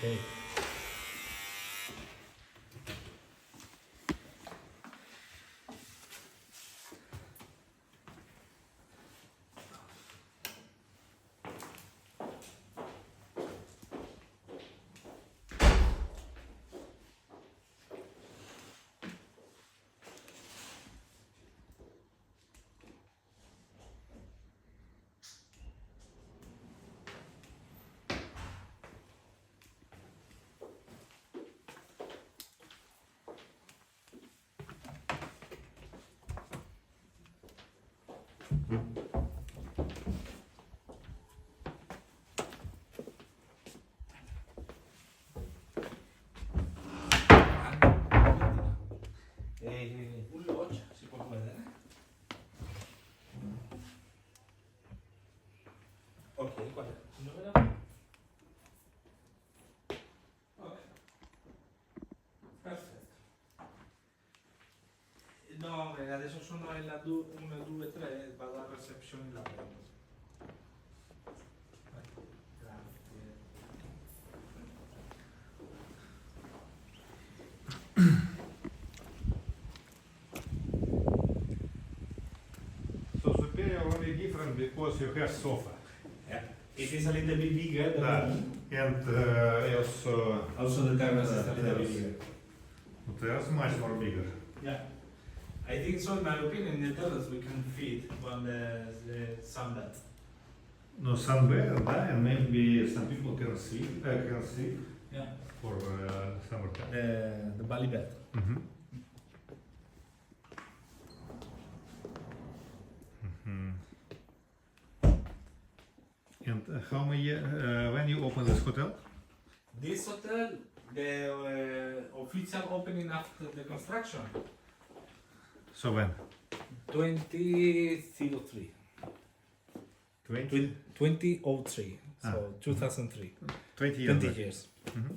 Okay. Un lodge si può vedere. Ok, guarda, dove la... Ok, perfetto. No, adesso sono nella 1, 2, 3, vado alla reception e la prendo. Grazie. So superior only different because you have sofa. Yeah. It is a little bit bigger than And also the terrace is a little bit bigger. there's much more bigger. Yeah. I think so, in my opinion, in the terrace we can fit on the sunbed. No sunbed, and maybe some people can sleep. Yeah. For summertime. The Bali bed. Mm-hmm. Mm-hmm. And how many? When you open this hotel? This hotel, the official opening after the construction, So when? 2003. 20? 2003, so Ah. 2003. 20 years. 20 years. Mm-hmm.